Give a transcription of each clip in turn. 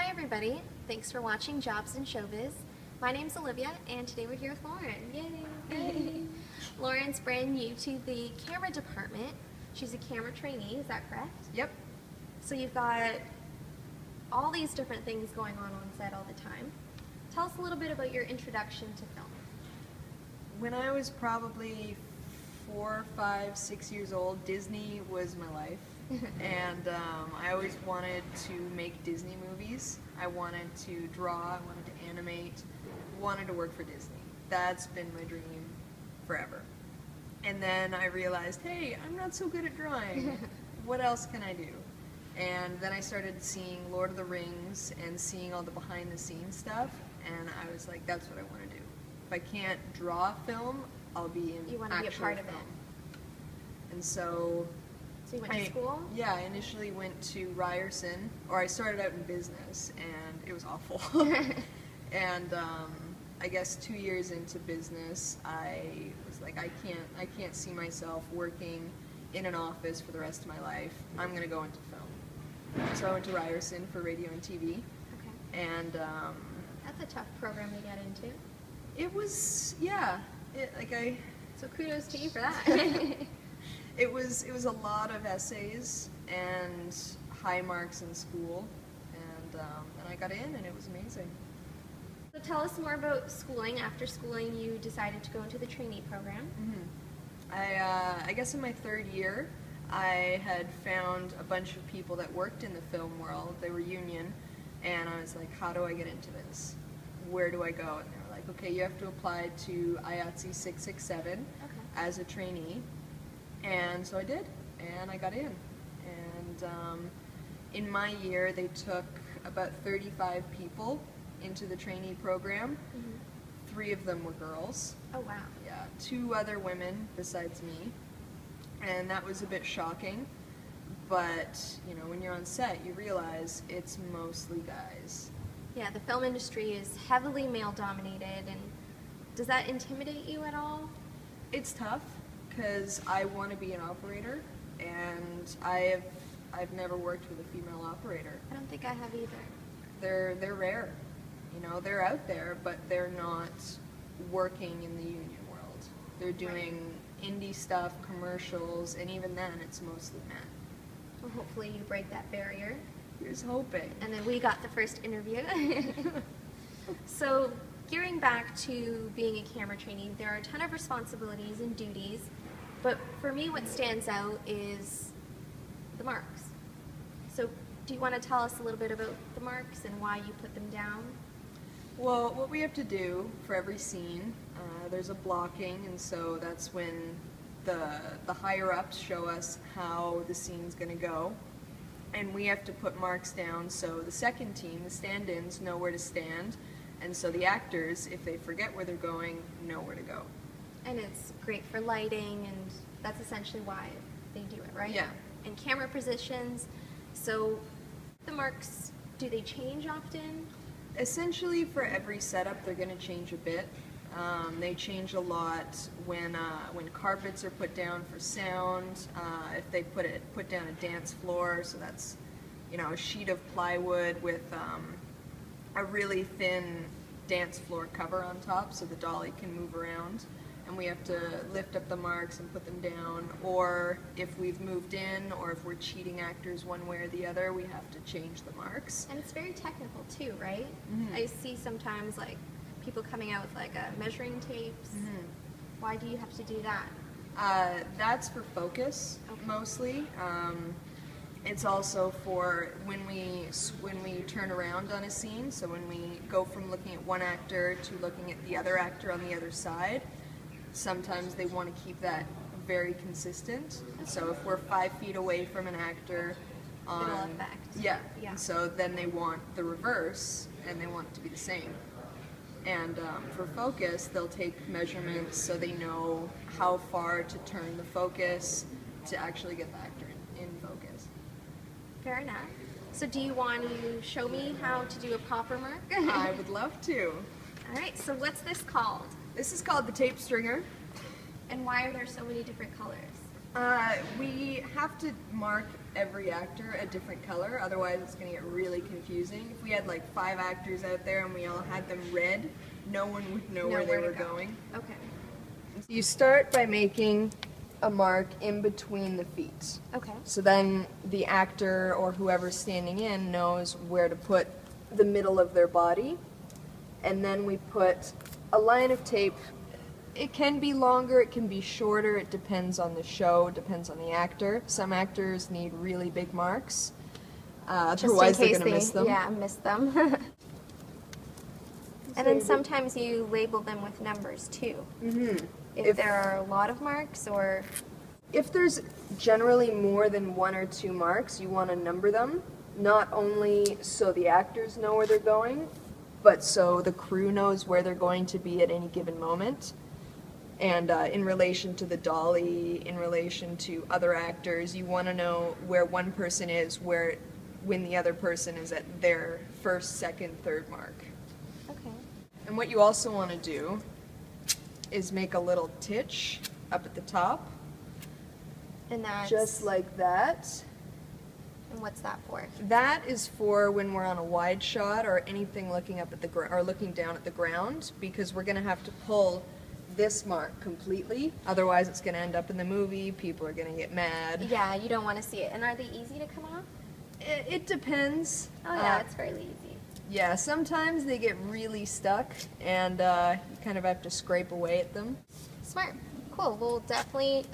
everybody, thanks for watching Jobs in Showbiz. My name's Olivia and today we're here with Lauren. Yay! Lauren's brand new to the camera department. She's a camera trainee, is that correct? Yep. So you've got all these different things going on set all the time. Tell us a little bit about your introduction to film. When I was probably 4, 5, 6 years old, Disney was my life. And I always wanted to make Disney movies. I wanted to draw, I wanted to animate, wanted to work for Disney. That's been my dream forever. And then I realized, hey, I'm not so good at drawing. What else can I do? And then I started seeing Lord of the Rings and seeing all the behind the scenes stuff, and I was like, that's what I want to do. If I can't draw film, I'll be in You want to be a actual part of film. it. And so you went to school? Yeah, I initially went to Ryerson, or I started out in business, and it was awful. And I guess 2 years into business, I was like, I can't see myself working in an office for the rest of my life. I'm going to go into film. So I went to Ryerson for radio and TV. Okay. And that's a tough program to get into. it was, yeah, So kudos to you for that. It was a lot of essays and high marks in school, and I got in, and it was amazing. So tell us more about schooling. After schooling, you decided to go into the trainee program. Mm-hmm. I guess in my third year, I had found a bunch of people that worked in the film world. They were union, and I was like, how do I get into this? Where do I go? And they were like, okay, you have to apply to IATSE 667 as a trainee. And so I did, and I got in. And in my year, they took about 35 people into the trainee program. Mm-hmm. 3 of them were girls. Oh, wow. Yeah, 2 other women besides me. And that was a bit shocking. But, you know, when you're on set, you realize it's mostly guys. Yeah, the film industry is heavily male-dominated, and does that intimidate you at all? It's tough, because I want to be an operator, and I've never worked with a female operator. I don't think I have either. They're rare. You know, they're out there, but they're not working in the union world. They're doing indie stuff, commercials, and even then it's mostly men. Well, hopefully you break that barrier. Here's hoping. And then we got the first interview. So, gearing back to being a camera trainee, there are a ton of responsibilities and duties, but for me what stands out is the marks. So, do you want to tell us a little bit about the marks and why you put them down? Well, what we have to do for every scene, there's a blocking, and so that's when the higher-ups show us how the scene's going to go. And we have to put marks down so the second team, the stand-ins, know where to stand, and so the actors, if they forget where they're going, know where to go. And it's great for lighting, and that's essentially why they do it, right? Yeah. And camera positions. So the marks, do they change often? Essentially, for every setup, they're going to change a bit. They change a lot when carpets are put down for sound. If they put down a dance floor, so that's, you know, a sheet of plywood with a really thin dance floor cover on top, so the dolly can move around. And we have to lift up the marks and put them down, or if we've moved in, or if we're cheating actors one way or the other, we have to change the marks. And it's very technical too, right? Mm-hmm. I see sometimes like people coming out with like measuring tapes. Mm-hmm. Why do you have to do that? That's for focus, mostly. It's also for when we turn around on a scene, so when we go from looking at one actor to looking at the other actor on the other side. Sometimes they want to keep that very consistent. So if we're 5 feet away from an actor, it'll affect. Yeah. Yeah. So then they want the reverse, and they want it to be the same. And for focus, they'll take measurements so they know how far to turn the focus to actually get the actor in focus. Fair enough. So do you want to show me how to do a proper mark? I would love to. All right, so what's this called? This is called the tape stringer. And why are there so many different colors? We have to mark every actor a different color, otherwise it's going to get really confusing. If we had like 5 actors out there and we all had them red, no one would know where they were going. Okay. You start by making a mark in between the feet. Okay. So then the actor or whoever's standing in knows where to put the middle of their body. And then we put a line of tape. It can be longer, it can be shorter, it depends on the show, it depends on the actor. Some actors need really big marks, otherwise they're going to miss them. Yeah, miss them. And then sometimes you label them with numbers too. Mm-hmm. If there are a lot of marks, or... If there's generally more than 1 or 2 marks, you want to number them, not only so the actors know where they're going, but so the crew knows where they're going to be at any given moment. And in relation to the dolly, in relation to other actors, you want to know where one person is when the other person is at their first, second, third mark. Okay. And what you also want to do is make a little titch up at the top. And that's... Just like that. And what's that for? That is for when we're on a wide shot or anything looking up at the or looking down at the ground, because we're going to have to pull this mark completely, otherwise it's going to end up in the movie, people are going to get mad. Yeah, you don't want to see it. And are they easy to come off? It depends. Oh yeah, it's fairly easy. Yeah, sometimes they get really stuck and you kind of have to scrape away at them. Smart. Cool. We'll definitely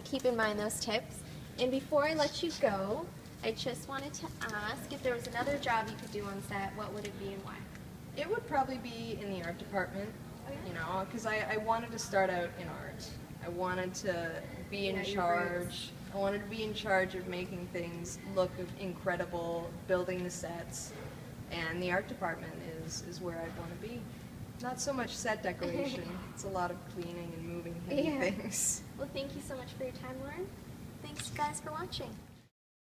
keep in mind those tips. And before I let you go, I just wanted to ask, if there was another job you could do on set, what would it be and why? It would probably be in the art department. You know, because I wanted to start out in art. I wanted to be in charge. I wanted to be in charge of making things look incredible, building the sets, and the art department is where I'd want to be. Not so much set decoration. It's a lot of cleaning and moving heavy things. Well, thank you so much for your time, Lauren. Thanks, guys, for watching.